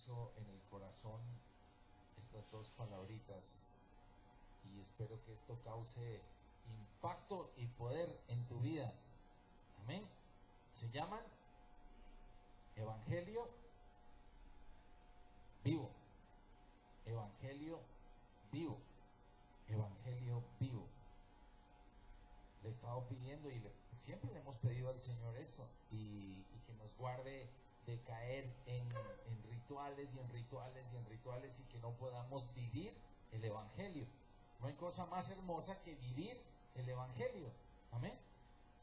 puso en el corazón estas dos palabritas y espero que esto cause impacto y poder en tu vida. Amén. Se llaman Evangelio vivo. Evangelio vivo. Evangelio vivo. Le he estado pidiendo y siempre le hemos pedido al Señor eso y que nos guarde de caer en rituales y en rituales y en rituales y que no podamos vivir el Evangelio. No hay cosa más hermosa que vivir el Evangelio. Amén.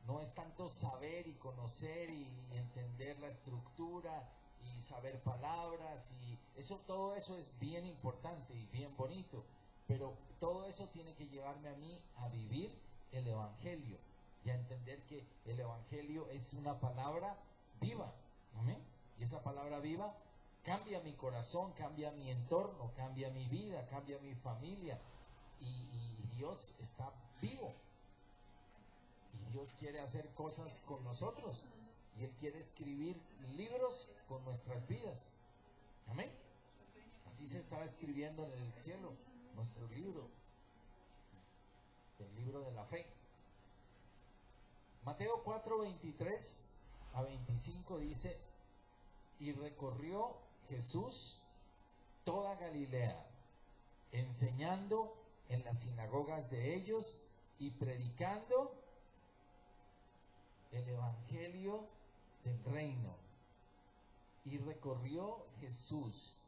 No es tanto saber y conocer y entender la estructura y saber palabras y eso, todo eso es bien importante y bien bonito, pero todo eso tiene que llevarme a mí a vivir el Evangelio y a entender que el Evangelio es una palabra viva. Amén. Y esa palabra viva cambia mi corazón, cambia mi entorno, cambia mi vida, cambia mi familia y Dios está vivo. Y Dios quiere hacer cosas con nosotros. Y Él quiere escribir libros con nuestras vidas. Amén. Así se estaba escribiendo en el cielo nuestro libro. El libro de la fe. Mateo 4, 23 a 25 dice: y recorrió Jesús toda Galilea, enseñando en las sinagogas de ellos y predicando el evangelio del reino. Y recorrió Jesús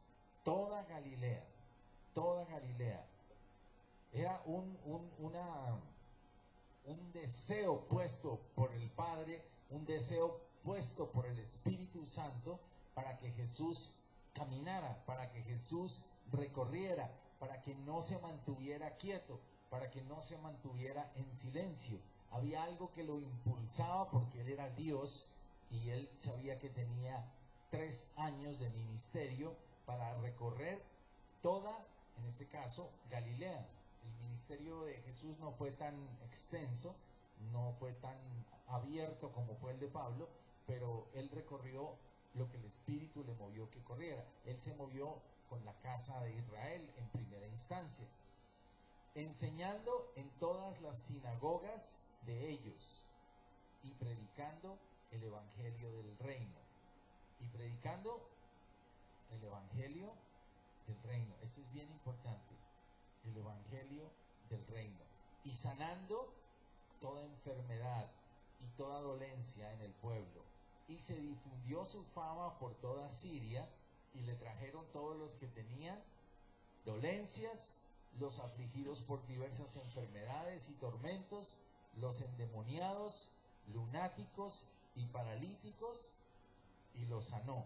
toda Galilea, toda Galilea. Era un deseo puesto por el Padre, un deseo puesto por el Espíritu Santo para que Jesús caminara, para que Jesús recorriera, para que no se mantuviera quieto, para que no se mantuviera en silencio. Había algo que lo impulsaba porque Él era Dios y Él sabía que tenía 3 años de ministerio para recorrer toda, en este caso, Galilea. El ministerio de Jesús no fue tan extenso, no fue tan abierto como fue el de Pablo, pero Él recorrió lo que el Espíritu le movió que corriera. Él se movió con la casa de Israel en primera instancia, enseñando en todas las sinagogas de ellos y predicando el evangelio del reino. Y predicando el evangelio del reino. Esto es bien importante. El evangelio del reino. Y sanando toda enfermedad y toda dolencia en el pueblo. Y se difundió su fama por toda Siria y le trajeron todos los que tenían dolencias, los afligidos por diversas enfermedades y tormentos, los endemoniados, lunáticos y paralíticos, y los sanó.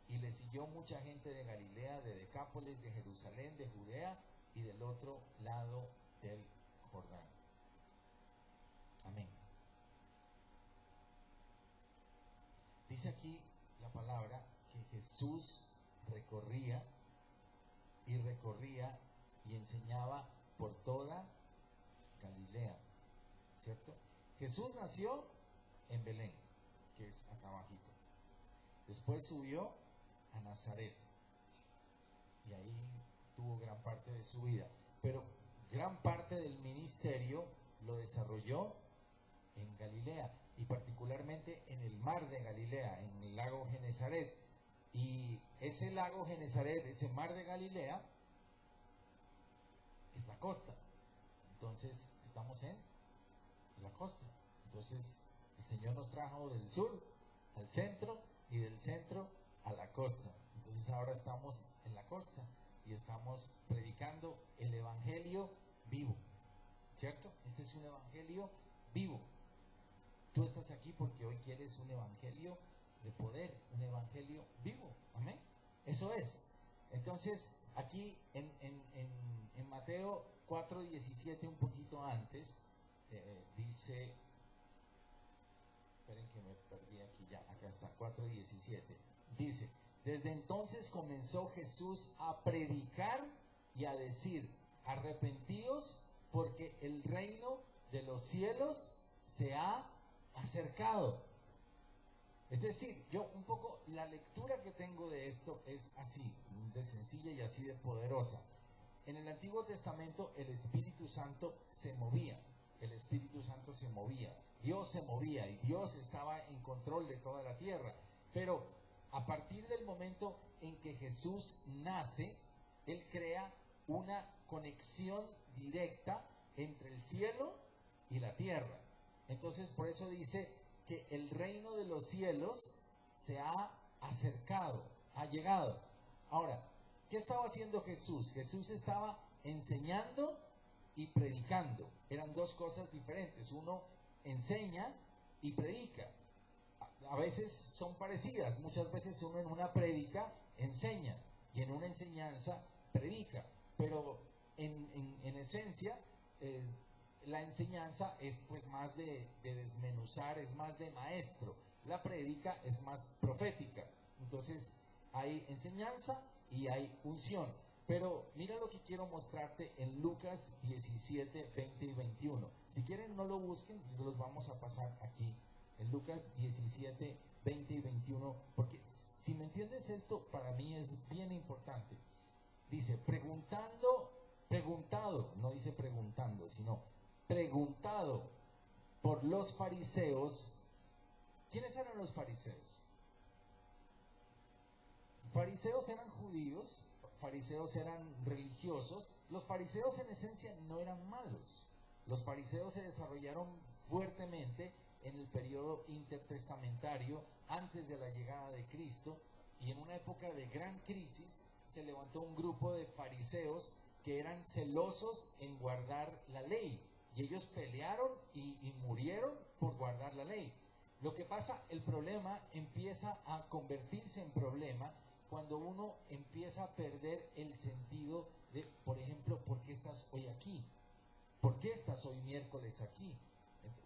Y le siguió mucha gente de Galilea, de Decápolis, de Jerusalén, de Judea y del otro lado del Jordán. Amén. Dice aquí la palabra que Jesús recorría y enseñaba por toda Galilea, ¿cierto? Jesús nació en Belén, que es acá abajito. Después subió a Nazaret y ahí tuvo gran parte de su vida, pero gran parte del ministerio lo desarrolló en Galilea y particularmente en el mar de Galilea, en el lago Genesaret. Y ese lago Genesaret, ese mar de Galilea, es la costa. Entonces estamos en la costa. Entonces el Señor nos trajo del sur al centro y del centro a la costa. Entonces ahora estamos en la costa y estamos predicando el evangelio vivo, ¿cierto? Este es un evangelio vivo. Tú estás aquí porque hoy quieres un evangelio de poder, un evangelio vivo. Amén. Eso es. Entonces aquí en Mateo 4:17, un poquito antes, dice, esperen que me perdí aquí, ya, acá está, 4:17, dice: desde entonces comenzó Jesús a predicar y a decir: arrepentíos porque el reino de los cielos se ha acercado. Es decir, yo un poco, la lectura que tengo de esto es así, de sencilla y así de poderosa. En el Antiguo Testamento el Espíritu Santo se movía, el Espíritu Santo se movía, Dios se movía y Dios estaba en control de toda la tierra. Pero a partir del momento en que Jesús nace, Él crea una conexión directa entre el cielo y la tierra. Entonces, por eso dice que el reino de los cielos se ha acercado, ha llegado. Ahora, ¿qué estaba haciendo Jesús? Jesús estaba enseñando y predicando. Eran dos cosas diferentes. Uno enseña y predica. A veces son parecidas. Muchas veces uno en una prédica enseña y en una enseñanza predica. Pero en esencia, la enseñanza es pues más de desmenuzar, es más de maestro. La prédica es más profética. Entonces hay enseñanza y hay unción. Pero mira lo que quiero mostrarte en Lucas 17, 20 y 21. Si quieren no lo busquen, los vamos a pasar aquí. En Lucas 17, 20 y 21. Porque si me entiendes esto, para mí es bien importante. Dice, preguntado, no dice preguntando, sino preguntado por los fariseos. ¿Quiénes eran los fariseos? Fariseos eran judíos, fariseos eran religiosos. Los fariseos en esencia no eran malos. Los fariseos se desarrollaron fuertemente en el periodo intertestamentario antes de la llegada de Cristo, y en una época de gran crisis se levantó un grupo de fariseos que eran celosos en guardar la ley, y ellos pelearon y murieron por guardar la ley. Lo que pasa, el problema empieza a convertirse en problema cuando uno empieza a perder el sentido de, por ejemplo, ¿por qué estás hoy aquí? ¿Por qué estás hoy miércoles aquí?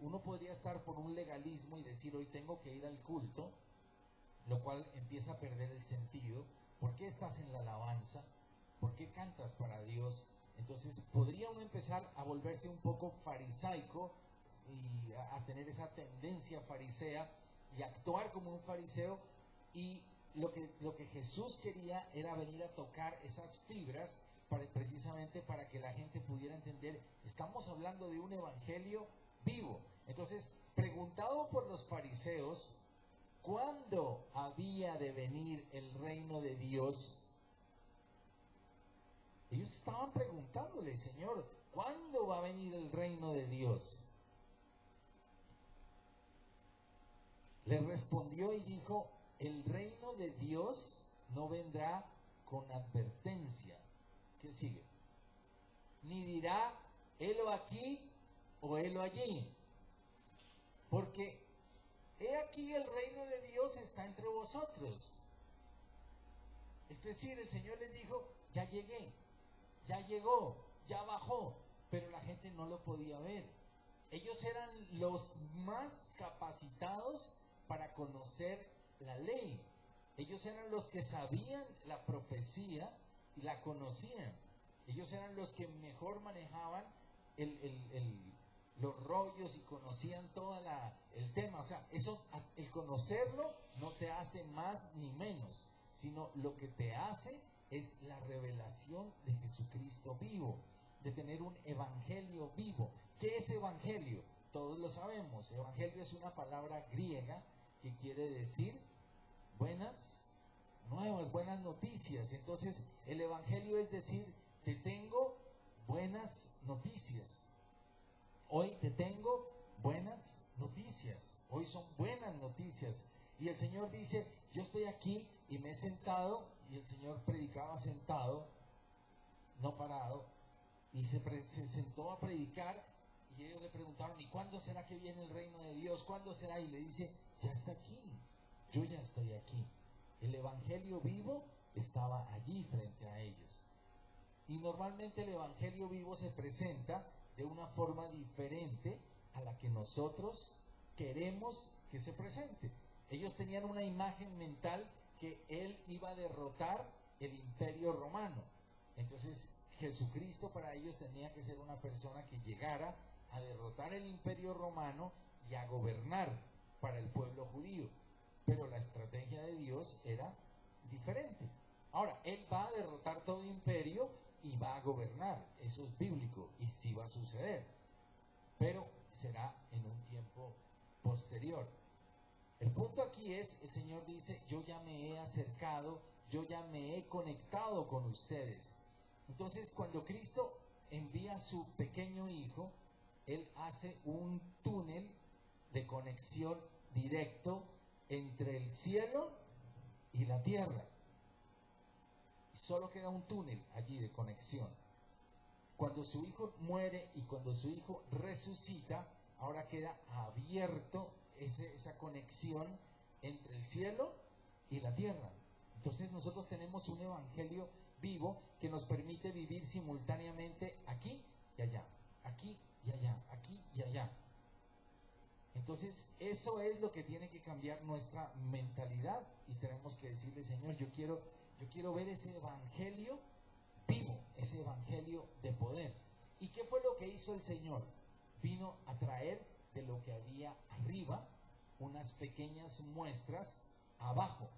Uno podría estar por un legalismo y decir, hoy tengo que ir al culto, lo cual empieza a perder el sentido. ¿Por qué estás en la alabanza? ¿Por qué cantas para Dios? Entonces podría uno empezar a volverse un poco farisaico y a tener esa tendencia farisea y actuar como un fariseo, y lo que Jesús quería era venir a tocar esas fibras precisamente para que la gente pudiera entender, estamos hablando de un evangelio vivo. Entonces, preguntado por los fariseos, ¿cuándo había de venir el reino de Dios? Ellos estaban preguntándole, Señor, ¿cuándo va a venir el reino de Dios? Les respondió y dijo, el reino de Dios no vendrá con advertencia. ¿Qué sigue? Ni dirá, helo aquí o helo allí. Porque he aquí el reino de Dios está entre vosotros. Es decir, el Señor les dijo, ya llegué, ya llegó, ya bajó, pero la gente no lo podía ver. Ellos eran los más capacitados para conocer la ley. Ellos eran los que sabían la profecía y la conocían. Ellos eran los que mejor manejaban los rollos y conocían todo el tema. O sea, eso, el conocerlo no te hace más ni menos, sino lo que te hace es la revelación de Jesucristo vivo, de tener un evangelio vivo. ¿Qué es evangelio? Todos lo sabemos. Evangelio es una palabra griega que quiere decir buenas nuevas, buenas noticias. Entonces, el evangelio es decir, te tengo buenas noticias. Hoy te tengo buenas noticias. Hoy son buenas noticias. Y el Señor dice, yo estoy aquí y me he sentado, y el Señor predicaba sentado, no parado, y se sentó a predicar, y ellos le preguntaron, ¿y cuándo será que viene el reino de Dios? ¿Cuándo será? Y le dice, ya está aquí, yo ya estoy aquí. El evangelio vivo estaba allí frente a ellos. Y normalmente el evangelio vivo se presenta de una forma diferente a la que nosotros queremos que se presente. Ellos tenían una imagen mental que Él iba a derrotar el imperio romano. Entonces Jesucristo para ellos tenía que ser una persona que llegara a derrotar el imperio romano y a gobernar para el pueblo judío. pero la estrategia de Dios era diferente. Ahora, Él va a derrotar todo imperio y va a gobernar, eso es bíblico y sí va a suceder, pero será en un tiempo posterior. El punto aquí es, el Señor dice, yo ya me he acercado, yo ya me he conectado con ustedes. Entonces, cuando Cristo envía a su pequeño hijo, Él hace un túnel de conexión directo entre el cielo y la tierra. Solo queda un túnel allí de conexión. Cuando su hijo muere y cuando su hijo resucita, ahora queda abierto esa conexión entre el cielo y la tierra. Entonces nosotros tenemos un evangelio vivo que nos permite vivir simultáneamente aquí y allá, aquí y allá, aquí y allá. Entonces eso es lo que tiene que cambiar nuestra mentalidad y tenemos que decirle, Señor, yo quiero ver ese evangelio vivo, ese evangelio de poder. ¿Y qué fue lo que hizo el Señor? Vino a traer de lo que había arriba unas pequeñas muestras abajo.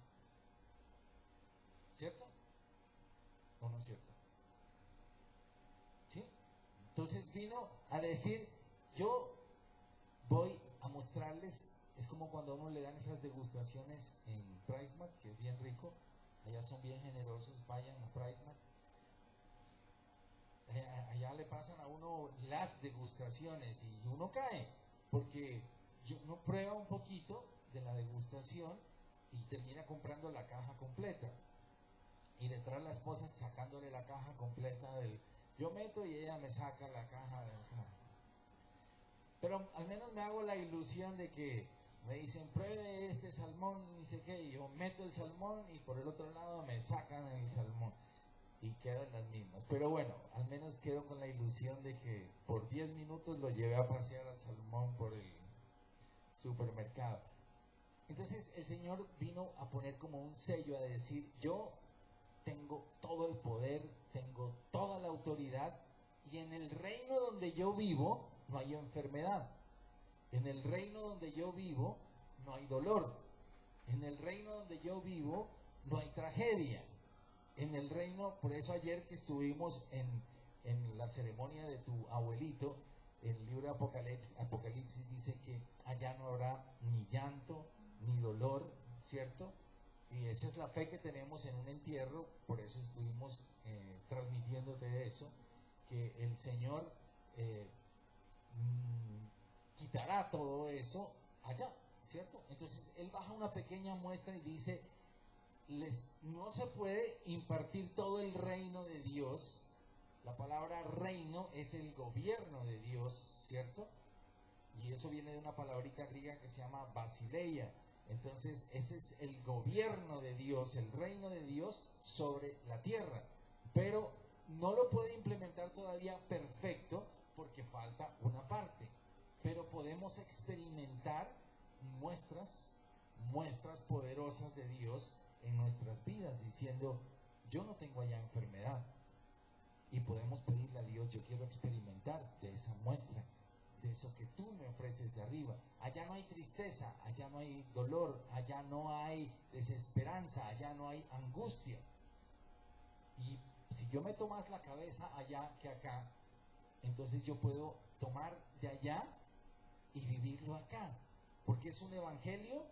¿Cierto? ¿O no es cierto? ¿Sí? Entonces vino a decir, yo voy a mostrarles, es como cuando a uno le dan esas degustaciones en PriceMart, que es bien rico, allá son bien generosos, vayan a PriceMart. Allá le pasan a uno las degustaciones y uno cae, porque uno prueba un poquito de la degustación y termina comprando la caja completa. Y detrás la esposa sacándole la caja completa yo meto y ella me saca la caja pero al menos me hago la ilusión de que me dicen pruebe este salmón, ni sé qué, y yo meto el salmón y por el otro lado me sacan el salmón y quedo en las mismas. Pero bueno, al menos quedo con la ilusión de que por 10 minutos lo llevé a pasear al salmón por el supermercado. Entonces el Señor vino a poner como un sello, a decir, yo tengo todo el poder, tengo toda la autoridad, y en el reino donde yo vivo no hay enfermedad. En el reino donde yo vivo no hay dolor. En el reino donde yo vivo no hay tragedia. En el reino, por eso ayer que estuvimos en la ceremonia de tu abuelito, el libro de Apocalipsis dice que allá no habrá ni llanto, ni dolor, ¿cierto? Y esa es la fe que tenemos en un entierro, por eso estuvimos transmitiéndote eso, que el Señor quitará todo eso allá, ¿cierto? Entonces Él baja una pequeña muestra y dice, no se puede impartir todo el reino de Dios. La palabra reino es el gobierno de Dios, ¿cierto? Y eso viene de una palabrita griega que se llama basileia. Entonces ese es el gobierno de Dios, el reino de Dios sobre la tierra, pero no lo puede implementar todavía perfecto porque falta una parte, pero podemos experimentar muestras poderosas de Dios en nuestras vidas, diciendo, yo no tengo allá enfermedad, y podemos pedirle a Dios, yo quiero experimentar de esa muestra, de eso que tú me ofreces de arriba. Allá no hay tristeza, allá no hay dolor, allá no hay desesperanza, allá no hay angustia. Y si yo meto más la cabeza allá que acá, entonces yo puedo tomar de allá y vivirlo acá, porque es un evangelio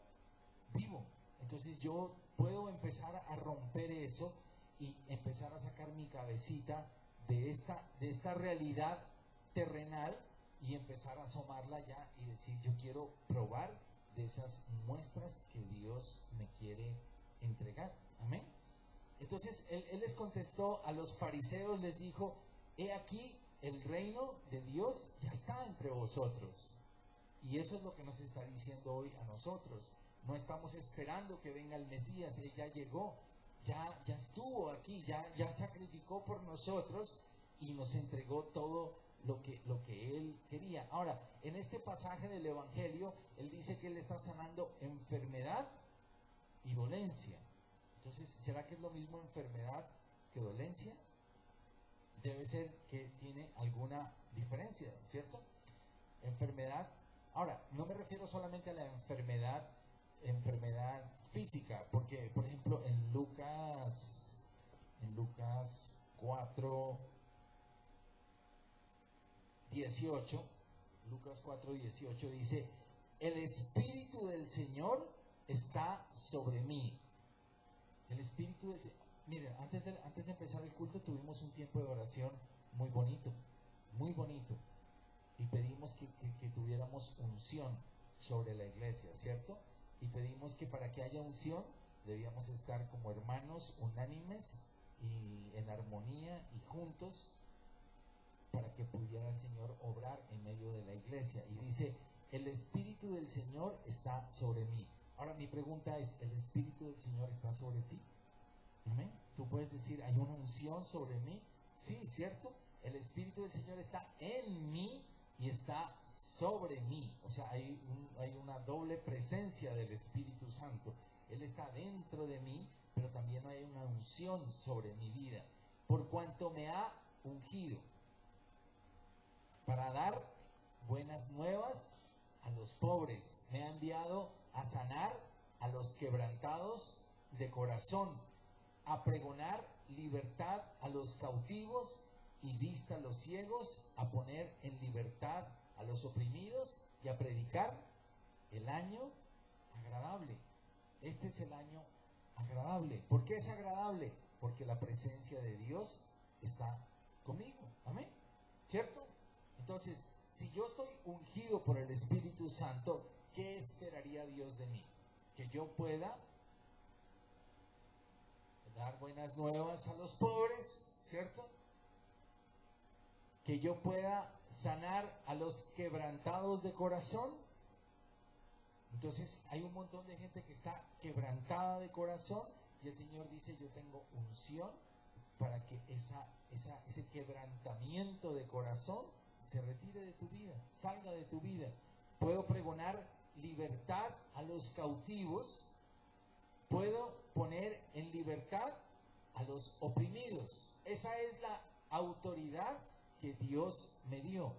vivo. Entonces yo puedo empezar a romper eso y empezar a sacar mi cabecita de esta realidad terrenal y empezar a asomarla ya y decir, yo quiero probar de esas muestras que Dios me quiere entregar. Amén. Entonces él les contestó a los fariseos, les dijo, he aquí el reino de Dios ya está entre vosotros. Y eso es lo que nos está diciendo hoy a nosotros. No estamos esperando que venga el Mesías, Él ya llegó, ya estuvo aquí, ya sacrificó por nosotros y nos entregó todo lo que Él quería. Ahora, en este pasaje del Evangelio, Él dice que Él está sanando enfermedad y dolencia. Entonces, ¿será que es lo mismo enfermedad que dolencia? Debe ser que tiene alguna diferencia, ¿cierto? Enfermedad. Ahora, no me refiero solamente a la enfermedad enfermedad física, porque por ejemplo en Lucas 4:18, Lucas 4:18 dice, el Espíritu del Señor está sobre mí. El Espíritu del Señor. Miren, antes de empezar el culto tuvimos un tiempo de oración muy bonito, muy bonito. Y pedimos que tuviéramos unción sobre la iglesia, ¿cierto? Y pedimos que para que haya unción debíamos estar como hermanos unánimes y en armonía y juntos para que pudiera el Señor obrar en medio de la iglesia. Y dice, el Espíritu del Señor está sobre mí. Ahora mi pregunta es, ¿el Espíritu del Señor está sobre ti? ¿Amén? Tú puedes decir, ¿hay una unción sobre mí? Sí, ¿cierto? El Espíritu del Señor está en mí y está sobre mí. O sea, hay una doble presencia del Espíritu Santo. Él está dentro de mí, pero también hay una unción sobre mi vida. Por cuanto me ha ungido para dar buenas nuevas a los pobres. Me ha enviado a sanar a los quebrantados de corazón, a pregonar libertad a los cautivos y vista a los ciegos, a poner en libertad a los oprimidos y a predicar el año agradable. Este es el año agradable. ¿Por qué es agradable? Porque la presencia de Dios está conmigo. Amén. ¿Cierto? Entonces, si yo estoy ungido por el Espíritu Santo, ¿qué esperaría Dios de mí? Que yo pueda dar buenas nuevas a los pobres, ¿cierto? Que yo pueda sanar a los quebrantados de corazón. Entonces hay un montón de gente que está quebrantada de corazón y el Señor dice, yo tengo unción para que ese quebrantamiento de corazón se retire de tu vida, salga de tu vida. Puedo pregonar libertad a los cautivos, puedo poner en libertad a los oprimidos. Esa es la autoridad que Dios me dio.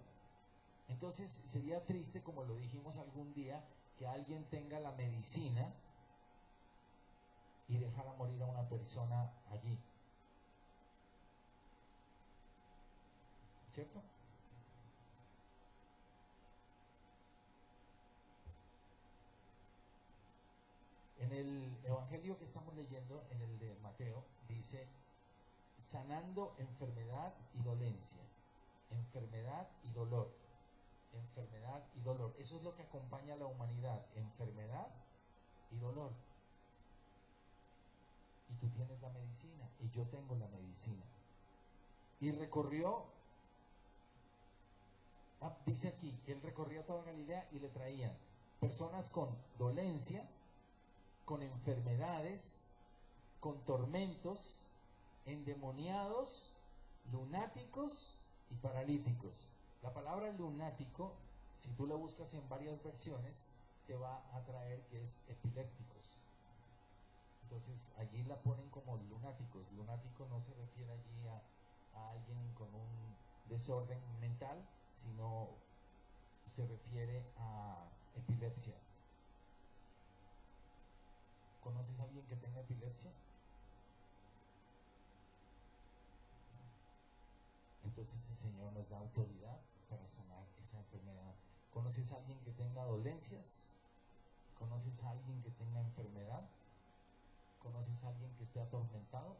Entonces sería triste, como lo dijimos algún día, que alguien tenga la medicina y dejara morir a una persona allí, ¿cierto? En el evangelio que estamos leyendo, en el de Mateo, dice, sanando enfermedad y dolencia, enfermedad y dolor, enfermedad y dolor. Eso es lo que acompaña a la humanidad, enfermedad y dolor. Y tú tienes la medicina, y yo tengo la medicina. Y recorrió, dice aquí, que él recorrió toda Galilea y le traían personas con dolencia, con enfermedades, con tormentos, endemoniados, lunáticos y paralíticos. La palabra lunático, si tú la buscas en varias versiones, te va a traer que es epilépticos. Entonces allí la ponen como lunáticos. Lunático no se refiere allí a alguien con un desorden mental, sino se refiere a epilepsia. ¿Conoces a alguien que tenga epilepsia? Entonces el Señor nos da autoridad para sanar esa enfermedad. ¿Conoces a alguien que tenga dolencias? ¿Conoces a alguien que tenga enfermedad? ¿Conoces a alguien que esté atormentado?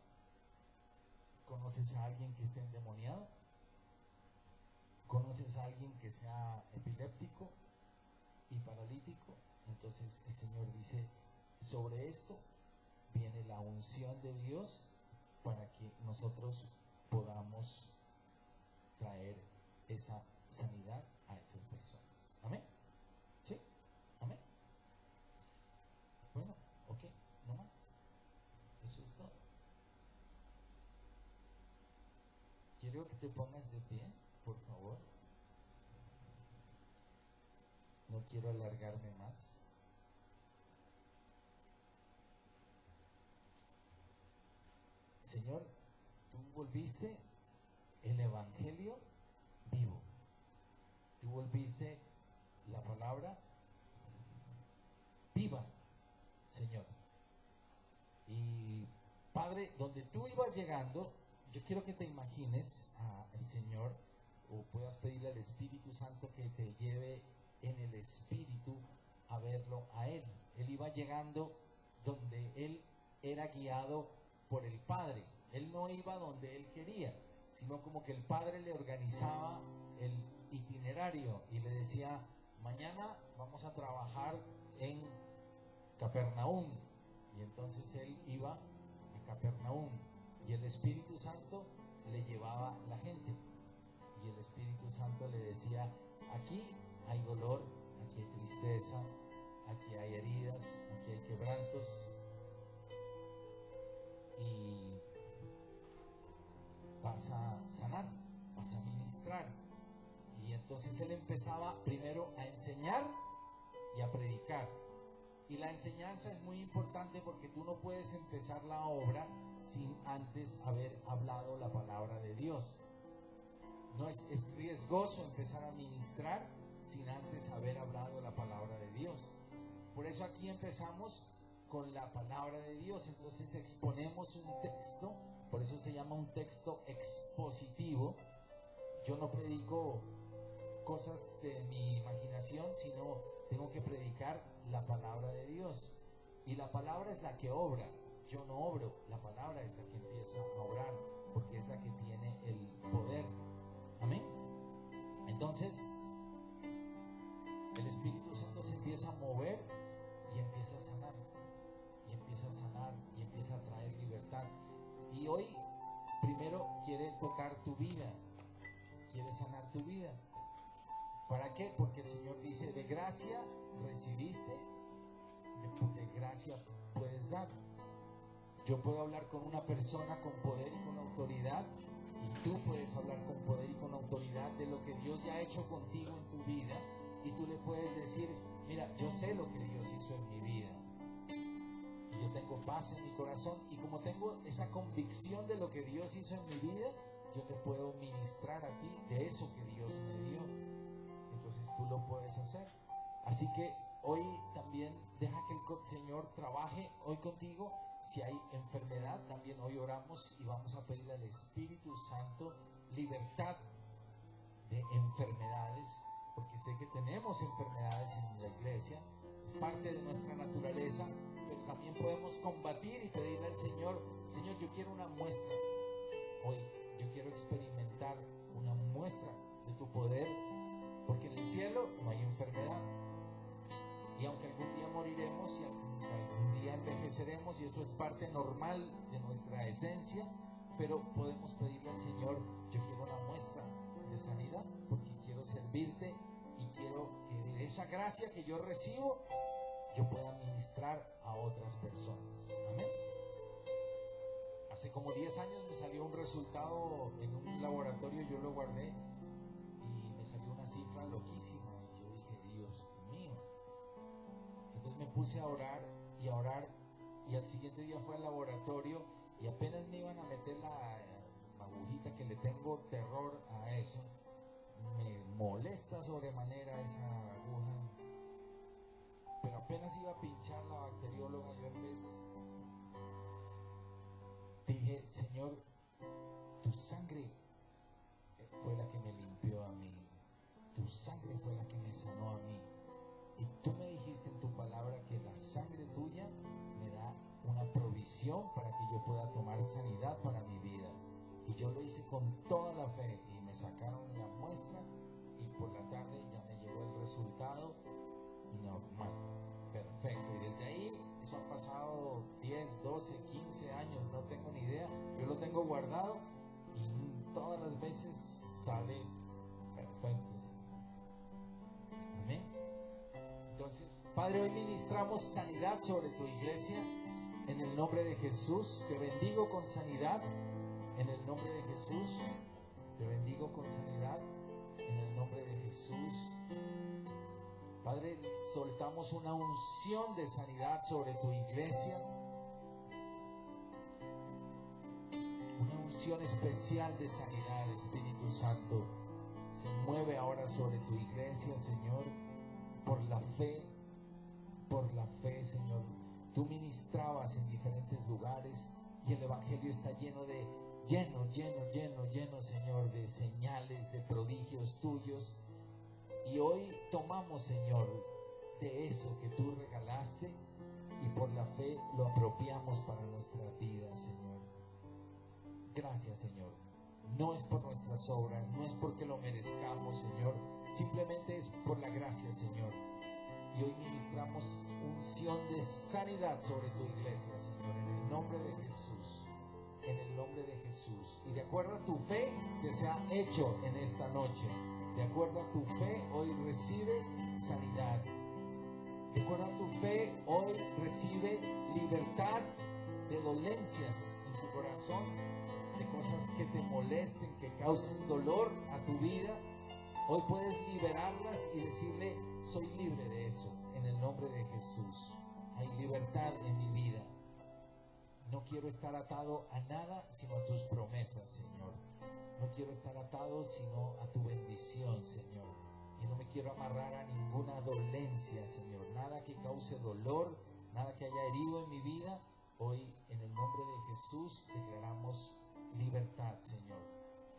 ¿Conoces a alguien que esté endemoniado? ¿Conoces a alguien que sea epiléptico y paralítico? Entonces el Señor dice, sobre esto viene la unción de Dios para que nosotros podamos traer esa sanidad a esas personas. ¿Amén? ¿Sí? ¿Amén? Bueno, ok, no más. Eso es todo. Quiero que te pongas de pie, por favor. No quiero alargarme más. Señor, tú volviste el Evangelio vivo. Tú volviste la palabra viva. Señor. Y Padre, donde tú ibas llegando, yo quiero que te imagines al Señor, o puedas pedirle al Espíritu Santo que te lleve en el Espíritu a verlo a Él. Él iba llegando donde Él era guiado por el Padre. Él no iba donde Él quería, sino como que el Padre le organizaba el itinerario y le decía: mañana vamos a trabajar en Capernaum. Y entonces Él iba a Capernaum y el Espíritu Santo le llevaba la gente. Y el Espíritu Santo le decía: aquí hay dolor, aquí hay tristeza, aquí hay heridas, aquí hay quebrantos, y vas a sanar, vas a ministrar. Y entonces Él empezaba primero a enseñar y a predicar. Y la enseñanza es muy importante porque tú no puedes empezar la obra sin antes haber hablado la palabra de Dios. No es riesgoso empezar a ministrar sin antes haber hablado la palabra de Dios. Por eso aquí empezamos con la palabra de Dios. Entonces exponemos un texto, por eso se llama un texto expositivo. Yo no predico cosas de mi imaginación, sino tengo que predicar la palabra de Dios. Y la palabra es la que obra. Yo no obro, la palabra es la que empieza a obrar, porque es la que tiene el poder. Amén. Entonces el Espíritu Santo se empieza a mover y empieza a sanar, y empieza a sanar, y empieza a traer libertad. Y hoy primero quiere tocar tu vida, quiere sanar tu vida. ¿Para qué? Porque el Señor dice: de gracia recibiste, de gracia puedes dar. Yo puedo hablar con una persona con poder y con autoridad, y tú puedes hablar con poder y con autoridad de lo que Dios ya ha hecho contigo en tu vida, y tú le puedes decir: mira, yo sé lo que Dios hizo en mi vida, y yo tengo paz en mi corazón, y como tengo esa convicción de lo que Dios hizo en mi vida, yo te puedo ministrar a ti de eso que Dios me dio. Entonces tú lo puedes hacer. Así que hoy también deja que el Señor trabaje hoy contigo. Si hay enfermedad, también hoy oramos y vamos a pedirle al Espíritu Santo libertad de enfermedades, porque sé que tenemos enfermedades en la iglesia, es parte de nuestra naturaleza, pero también podemos combatir y pedirle al Señor: Señor, yo quiero una muestra hoy, yo quiero experimentar una muestra de tu poder, porque en el cielo no hay enfermedad. Y aunque algún día moriremos y aunque algún día envejeceremos, y esto es parte normal de nuestra esencia, pero podemos pedirle al Señor: yo quiero una muestra de sanidad, porque quiero servirte y quiero que de esa gracia que yo recibo, yo pueda ministrar a otras personas. Amén. Hace como 10 años me salió un resultado en un laboratorio, yo lo guardé y me salió una cifra loquísima, y yo dije: Dios mío. Entonces me puse a orar, y al siguiente día fue al laboratorio, y apenas me iban a meter la agujita, que le tengo terror a eso, me molesta sobremanera esa aguja, pero apenas iba a pinchar la bacterióloga, yo en vez de... dije: Señor, tu sangre fue la que me limpió a mí, tu sangre fue la que me sanó a mí, y tú me dijiste en tu palabra que la sangre tuya me da una provisión para que yo pueda tomar sanidad para mi vida. Y yo lo hice con toda la fe, y me sacaron la muestra, y por la tarde ya me llegó el resultado normal, perfecto. Y desde ahí, eso ha pasado 10, 12, 15 años, no tengo ni idea, yo lo tengo guardado, y todas las veces sale perfecto. Amén. Entonces, Padre, hoy ministramos sanidad sobre tu iglesia en el nombre de Jesús. Te bendigo con sanidad en el nombre de Jesús. Te bendigo con sanidad en el nombre de Jesús. Padre, soltamos una unción de sanidad sobre tu iglesia, una unción especial de sanidad. Espíritu Santo, se mueve ahora sobre tu iglesia, Señor, por la fe, Señor. tú ministrabas en diferentes lugares y el Evangelio está lleno, Señor, de señales, de prodigios tuyos. Y hoy tomamos, Señor, de eso que tú regalaste y por la fe lo apropiamos para nuestra vida, Señor. Gracias, Señor. No es por nuestras obras, no es porque lo merezcamos, Señor, simplemente es por la gracia, Señor. Y hoy ministramos unción de sanidad sobre tu iglesia, Señor, en el nombre de Jesús, en el nombre de Jesús. Y de acuerdo a tu fe que se ha hecho en esta noche, de acuerdo a tu fe, hoy recibe sanidad. De acuerdo a tu fe, hoy recibe libertad de dolencias en tu corazón, de cosas que te molesten, que causen dolor a tu vida. Hoy puedes liberarlas y decirle: soy libre de eso, en el nombre de Jesús. Hay libertad en mi vida. No quiero estar atado a nada sino a tus promesas, Señor. No quiero estar atado sino a tu bendición, Señor. Y no me quiero amarrar a ninguna dolencia, Señor. Nada que cause dolor, nada que haya herido en mi vida. Hoy, en el nombre de Jesús, declaramos libertad, Señor.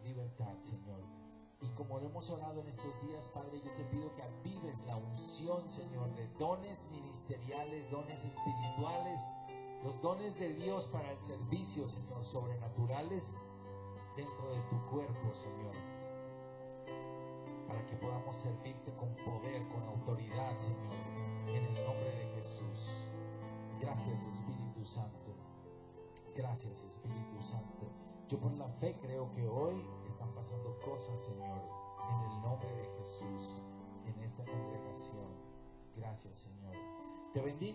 Libertad, Señor. Y como lo hemos orado en estos días, Padre, yo te pido que avives la unción, Señor, de dones ministeriales, dones espirituales, los dones de Dios para el servicio, Señor, sobrenaturales dentro de tu cuerpo, Señor, para que podamos servirte con poder, con autoridad, Señor, en el nombre de Jesús. Gracias, Espíritu Santo. Gracias, Espíritu Santo. Yo por la fe creo que hoy están pasando cosas, Señor, en el nombre de Jesús, en esta congregación. Gracias, Señor. Te bendigo.